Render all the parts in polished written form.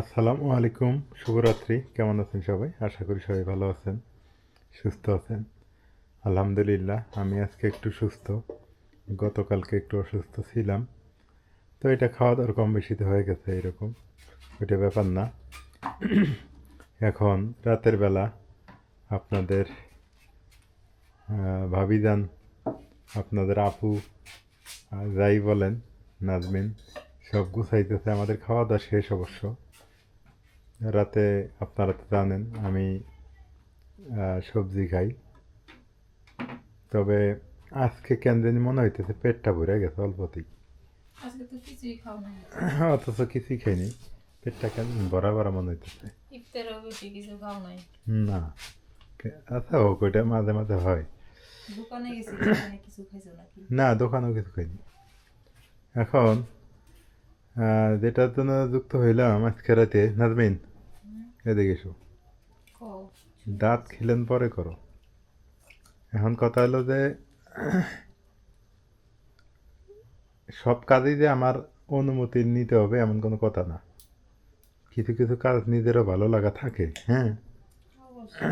আসসালামু আলাইকুম, শুভরাত্রি। কেমন আছেন সবাই? আশা করি সবাই ভালো আছেন, সুস্থ আছেন। আলহামদুলিল্লাহ, আমি আজকে একটু সুস্থ। গতকালকে একটু অসুস্থ ছিলাম, তো এটা খাওয়া দাওয়ার কম বেশিতে হয়ে গেছে, এরকম ওইটা ব্যাপার না। এখন রাতের বেলা আপনাদের ভাবিজান, আপনাদের আপু, যাই বলেন, নাজমিন, সব গুছাইতেছে। আমাদের খাওয়া দাওয়া শেষ অবশ্য। রাতে আপনারা তো জানেন আমি সবজি খাই, তবে আজকে কেন জানি মনে হইতেছে পেটটা ভরে গেছে অল্পতেই। আজকে তো কিছুই খাও নাই। অথচ কিছুই খাইনি, পেটটা কেন ভরা ভরা মনে হইতেছে। ইফতারেও বেশি কিছু খাও নাই। না, আচ্ছা হোক, ওইটা মাঝে মাঝে হয়। দোকানে গেছিলে, ওখানে কিছু খাইছো নাকি? না, দোকানেও কিছু খাইনি। এখন যেটার জন্য যুক্ত হইলাম আজকে রাতে, নাজমিন হুম, এদিকে এসো। খাও। দাঁত খিলেন পরে করো। এখন কথা হলো যে সব কাজেই যে আমার অনুমতি নিতে হবে এমন কোনো কথা না। কিছু কিছু কাজ নিজেরও ভালো লাগা থাকে, হ্যাঁ, অবশ্যই।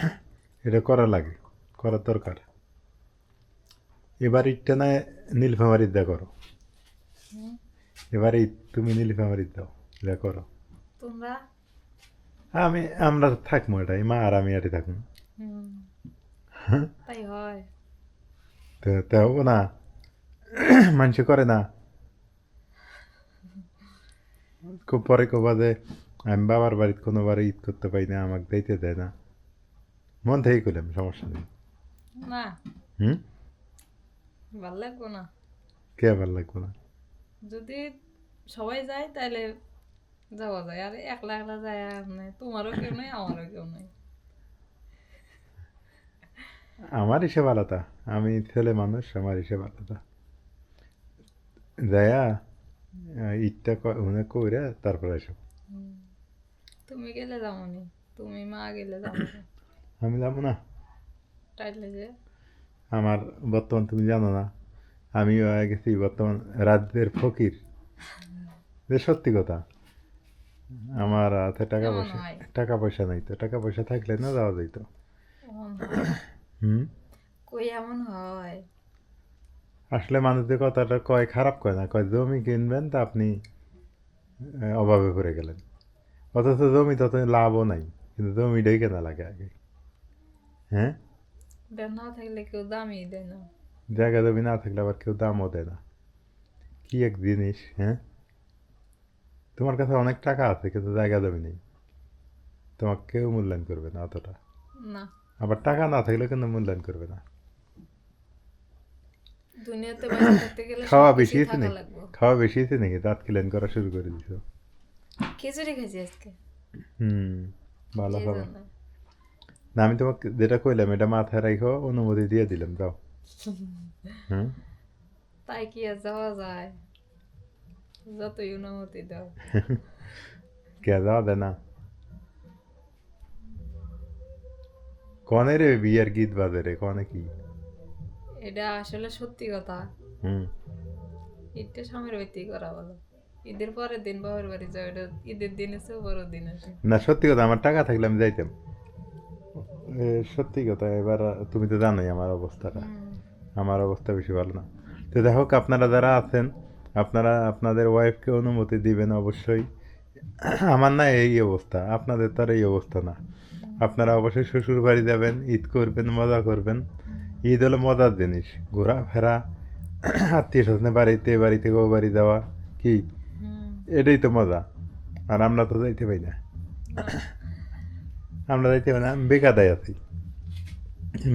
এটা করা লাগে, করার দরকার। এবার ইটটা না নীলফামারির দা করো। হুম, এবার ঈদ তুমি নীলফামারির দাও, যা করো। তোমরা? আমরা থাকবো, এটাই মা আর আমি এটাই থাকবো। হুম, তাই হয়। তো তাও না, মানুষ করে না। খুব পরে কবা যে আমি বাবার বাড়িতে কোনোবার ঈদ করতে পারি না, আমাকে দিতে দেয় না। মন থেকেই করলাম, সমস্যা নেই। না, হুম, ভাল লাগবো না। কে ভাল লাগবো না? যদি সবাই যায় তাহলে যাওয়া যায়, আর একলা একলা যায় আর নাই, তোমারও কেউ নাই আমারও কেউ নাই। আমার হিসেব আলাদা, আমি ছেলে মানুষ, আমার হিসেব আলাদা। যায়া ঈদটা মনে কইরা তারপরে এসব। হুম, তুমি গেলে যাবনি, তুমি মা গেলে যাবো না। আমি যাবো না। তাইলে যে আমার বর্তমান তুমি জানো না, আমি হয়ে গেছি বর্তমান রাজ্যের ফকির। যে সত্যি কথা, আমার হাতে টাকা এমন পয়সা, হয়, টাকা পয়সা নাই, তো টাকা পয়সা থাকলে না যাওয়া যাইতো। এমন হয়, হুম। কই এমন হয়? আসলে মানুষ যে কথাটা কয়, খারাপ কয় না, কয় জমি কিনবেন তা আপনি অভাবে পড়ে গেলেন। অথচ জমি তত লাভও নাই, কিন্তু জমিটাই কেনা লাগে আগে। হ্যাঁ, এটা না থাকলে কেউ দামই দেয় না। জায়গা জমি না থাকলে আবার কেউ দামও দেয় না। কি এক জিনিস, হ্যাঁ। তোমার কাছে অনেক টাকা আছে কিন্তু জায়গা জমি নেই, তোমাকে কেউ মূল্যায়ন করবে না অতটা। না, আবার টাকা না থাকলে কিন্তু মূল্যায়ন করবে না। দুনিয়াতে বাইসে থাকতে গেলে খাওয়া বেশি সবকিছুই হয়েছে থাকা নাকি? লাগবে। খাওয়া বেশি হয়েছে নাকি দাঁত ক্লিন করা শুরু করে দিছো? খিচুড়ি খাইছি আজকে, হুম, ভালো এই খাবার। জন্য। না, আমি তোমাকে যেটা কইলাম এটা মাথায় রাখো, অনুমতি দিয়ে দিলাম, যাও। হুম। তাই কি আর যাওয়া যায়? যতই অনুমতি দাও। কে যাওয়া দেয় না? কনে রে বিয়ের গীত বাজে রে, কনে কি? এটা আসলে সত্যি কথা। হুম। ঈদটা স্বামীর বাড়িতেই করা ভালো। ঈদের পরের দিন বাবার বাড়ি যাও, এটা ঈদের দিন এসে বড় দিন আসে। না, সত্যি কথা, আমার টাকা থাকলে আমি যাইতাম। সত্যি কথা। এবার তুমি তো জানোই আমার অবস্থাটা, হুম, আমার অবস্থা বেশি ভালো না। তো দেখো, আপনারা যারা আছেন, আপনারা আপনাদের ওয়াইফকে অনুমতি দিবেন অবশ্যই। আমার না এই অবস্থা, আপনাদের তো আর এই অবস্থা না। হুম, আপনারা অবশ্যই শ্বশুর বাড়ি যাবেন, ঈদ করবেন, মজা করবেন। ঈদ হলো মজার জিনিস, ঘোরাফেরা, আত্মীয় স্বজনের বাড়িতে, বাড়ি থেকে ও বাড়ি যাওয়া, কি হুম, এটাই তো মজা। আর আমরা তো যাইতে পারি না। না, আমরা যাইতে পারি না, আমি বেকাদায় আছি।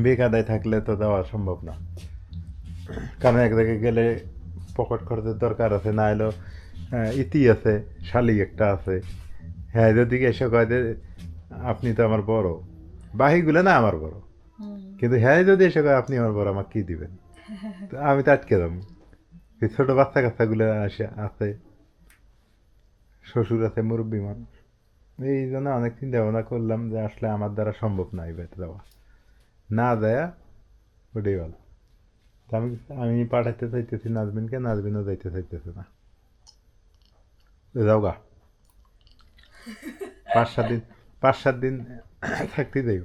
বেকাদায় থাকলে তো যাওয়া সম্ভব না। কারণ এক জায়গায় গেলে পকেট খরচের দরকার আছে, না এলো ইতি আছে, শালিক একটা আছে। হ্যাঁ, যদি এসে কয় যে আপনি তো আমার বড়, বাহিগুলো না আমার বড়, হুম, কিন্তু হ্যাঁ যদি এসে কয় আপনি আমার বড়, আমাকে কি দিবেন? তো আমি তো আটকে যাবো। এই ছোট বাচ্চা কাচ্চাগুলো আসে আছে, শ্বশুর আছে, মুরব্বী মানুষ। এই জন্য অনেক চিন্তা ভাবনা করলাম যে আসলে আমার দ্বারা সম্ভব না এই বাড়িতে যাওয়া, না যায় ওটাই ভালো। তা আমি আমি পাঠাইতে চাইতেছি নাজমিনকে, নাজমিনও যাইতে চাইতেছে না। যাও গা। 5-7 দিন থাকতে যাইব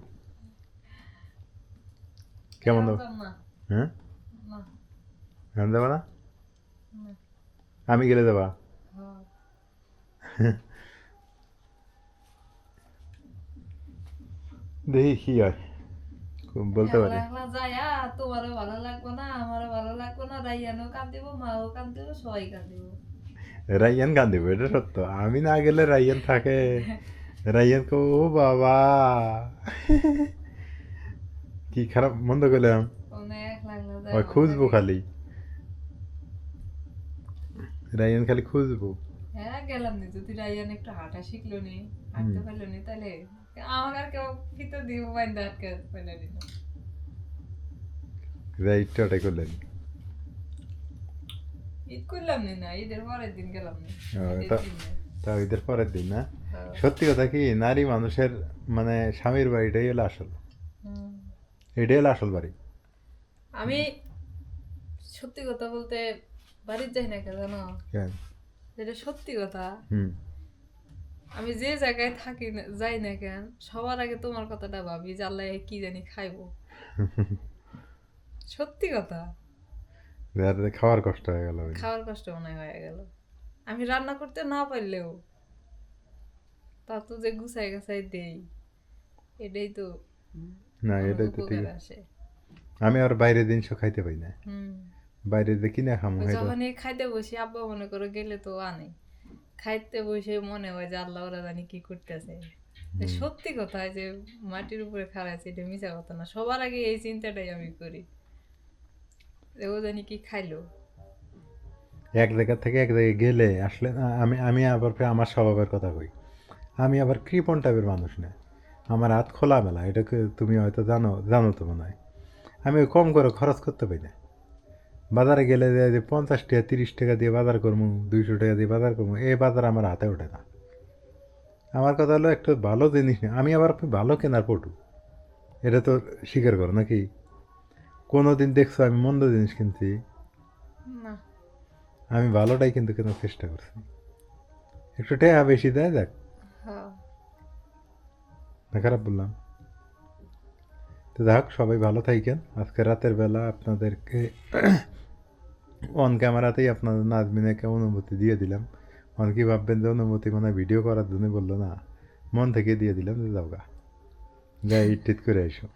কেমন দেবো এরকম না হ্যাঁ না কেমন দেবো না না আমি গেলে দেবা হ্যাঁ দেখি কি হয় বলতে পারি একলা যায়া তোমারও ভালো লাগবে না আমারও ভালো লাগবে না রাইয়ানও কান্দিব মাও কান্দিব সবাই কান্দিব রাইয়ান কান্দিব এটা সত্য আমি না গেলে রাইয়ান থাকে রাইয়ান কো ও বাবা কি খারাপ মন্দ করলাম অনেক লাগলা যায় ওই খুঁজবো খালি রাইয়ান খালি খুঁজবো হ্যাঁ গেলাম নি যদি রাইয়ান একটু হাঁটা শিখলো নি হাঁটতে পারলো নি তাহলে আমাকে আর কেউ ভিতর দিব বাইন্দা আটকে ফেলে দিল রাইট ওটাই করলেন ঈদ করলাম নি না ঈদের পরের দিন গেলাম নি ঈদের তা- দিনে। তা ঈদের পরের দিন না হ্যাঁ। সত্যি কথা কি নারী মানুষের মানে স্বামীর বাড়িটাই হলো আসল হুম। এটাই হলো আসল বাড়ি আমি সত্যি কথা বলতে বাড়ির যাই না কেন জানো কেন? যেটা সত্যি কথা হুম আমি যে জায়গায় থাকি যাই না কেন সবার আগে তোমার কথাটা ভাবি যে আল্লাহ কি জানি খাইবো সত্যি কথা যাতে খাওয়ার কষ্ট হয়ে গেল খাওয়ার কষ্ট মনে হয় হয়ে গেল আমি রান্না করতে না পারলেও তা তো যে গুছাই গাছাই দেই এটাই তো না আমার এটাই তো ঠিক উপকার আসে আমি আর বাইরের জিনিস খাইতে পাই না হুম বাইরে দিয়ে কিনে খামো এটা যখন এই খাইতে বসি আব্বা মনে করো গেলে তো আনে খাইতে বসে মনে হয় যে আল্লাহ ওরা জানি কি করতেছে সত্যি কথা যে মাটির উপরে খাড়াইছে এটা মিছা কথা না সবার আগে এই চিন্তাটাই আমি করি যে ও জানি কি খাইলো এক জায়গা থেকে এক জায়গায় গেলে আসলে না, আমি আবার ফের আমার স্বভাবের কথা কই আমি আবার কৃপণ টাইপের মানুষ না আমার হাত খোলামেলা এটাকে তুমি হয়তো জানো তো মনে হয় আমি ওই কম করে খরচ করতে পারি না বাজারে গেলে যে 50 টাকা 30 টাকা দিয়ে বাজার করবো 200 টাকা দিয়ে বাজার করবো এই বাজার আমার হাতে ওঠে না আমার কথা হলো একটু ভালো জিনিস না আমি আবার ভালো কেনার পটু এটা তো স্বীকার করো নাকি কোনো দিন দেখছো আমি মন্দ জিনিস কিনছি না আমি ভালোটাই কিন্তু কেনার চেষ্টা করছি একটু টাকা বেশি দেয় দেখ হ্যাঁ না খারাপ বললাম তো যাক সবাই ভালো থাকেন আজকে রাতের বেলা আপনাদেরকে অন ক্যামেরাতেই আপনাদের নাজমিনাকে অনুমতি দিয়ে দিলাম অনেকে ভাববেন যে অনুমতি মানে ভিডিও করার জন্য বললো না মন থেকে দিয়ে দিলাম যে যাও গা যা ইট করে এসো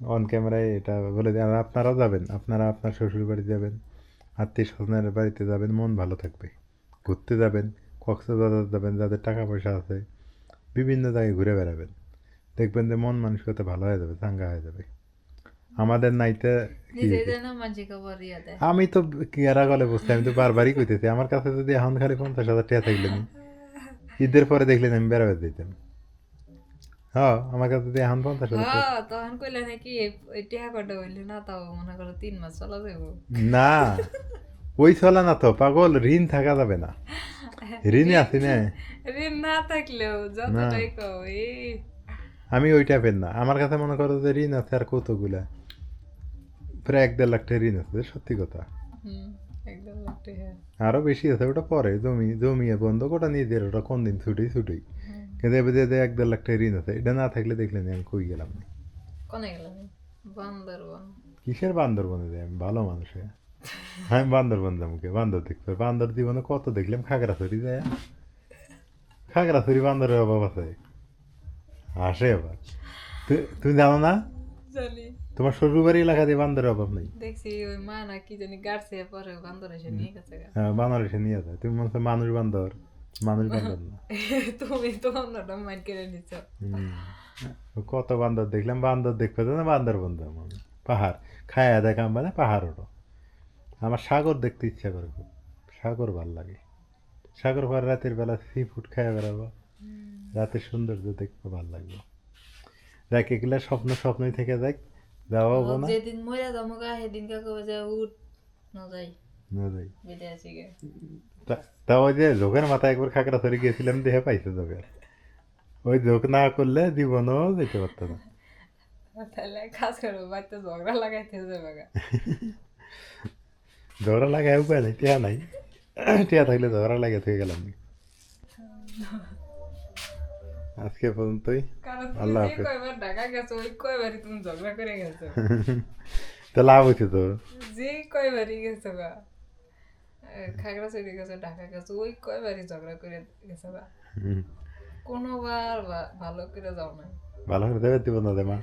অন ক্যামেরায় এটা বলে দিই আর আপনারাও যাবেন আপনারা আপনার শ্বশুর বাড়ি যাবেন আত্মীয় স্বজনের বাড়িতে যাবেন মন ভালো থাকবে ঘুরতে যাবেন কক্সবাজার যাবেন যাদের টাকা পয়সা আছে বিভিন্ন জায়গায় ঘুরে বেড়াবেন দেখবেন যে মন মানসিকতা ভালো হয়ে যাবে চাঙ্গা হয়ে যাবে আমাদের নাইতে কি নিজে যেন মাঝে খবর ইয়া দেয় আমি তো কেরা গলে বসতে আমি তো বারবারই কইতেছি আমার কাছে যদি এখন খালি 50,000 টাকা থাকলে নি ঈদের পরে দেখলেন আমি বেড়াবে দিতাম হ্যাঁ আমার কাছে যদি এখন 50,000 টাকা হ্যাঁ তখন কইলে নাকি ওই টিহা কটা হইলে না তাও মনে করো 3 মাস চলা যাবো না ওই চলা না তো পাগল ঋণ থাকা যাবে না ঋণে আছি না ঋণ না থাকলেও যতটাই কও এই আমি ওই টাইপের না আমার কাছে মনে করো যে ঋণ আছে আর কতগুলা প্রায় 1-1.5 লাখ টাকা ঋণ আছে সত্যি কথা হুম একদম লাগতে হ্যাঁ আরো বেশি আছে ওটা পরে জমিয়ে বন্ধক ওটা নিজের ওটা কোন দিন ছুটি কিন্তু এবার যে 1-1.5 লাখ টাকা ঋণ আছে এটা না থাকলে দেখলেন আমি কই গেলাম না কোনে গেলাম বান্দরবান কিসের বান্দরবনে যাই আমি ভালো মানুষ হয়ে। আমি বান্দরবন যাবো বান্দর দেখতে বান্দর জীবনে কত দেখলাম খাগড়াছড়ি যায় খাগড়াছড়ি বান্দরের অভাব আছে আসে আবার তুমি জানো না জানি তোমার শ্বশুরবাড়ি এলাকা দিয়ে বান্দরের অভাব নেই দেখছি ওই মা না কি জানি গাড়ছে পরে বান্দর এসে নিয়ে গেছে গা। হ্যাঁ বানর এসে নিয়ে যায় তুমি মনে হচ্ছে মানুষ বান্দর না তুমি তো অন্যটা মাইন্ড করে নিচ্ছ হুম। কত বান্দর দেখলাম বান্দর দেখতে না বান্দর বন্ধু পাহাড় খায়া দেখাম মানে পাহাড় ওটো আমার সাগর দেখতে ইচ্ছা করে খুব সাগর ভাল লাগে সাগর পর রাতের বেলা সি ফুড খায়া বেড়াবো রাতের সৌন্দর্য দেখতে ভাল লাগবে দেখ এগুলা স্বপ্নই থেকে দেখ যাওয়া হবো না যেদিন মরে যাবো গা সেদিন কাকে যে উঠ না যাই না যাই বেঁধে আছি গে তা ওই যে যোগের মাথায় একবার খাগড়াছড়ি গিয়েছিলাম দেহে পাইছে যোগের ওই যোগ না করলে জীবনও যেতে পারতো না তাহলে কাজ করবো বাড়িতে ঝগড়া লাগাইতে যাবে গা ঝগড়া লাগায় উপায় নাই টিয়া নাই টিয়া থাকলে ঝগড়া লাগে থেকে গেলাম আজকে পর্যন্তই। কারণ তুমি আল্লাহ যে হাফেজ। কয়বার ঢাকা গেছো ওই কয়বারই তুমি ঝগড়া করে গেছো, তো লাভ হয়েছে তো। যে কয়বারই গেছো গা খাগড়াছড়ি গেছো ঢাকা গেছো ওই কয়বারই ঝগড়া করে গেছো গা, হুম। কোনোবার ভালো করে যাও না। ভালো করে দেবে দিব না দে মা।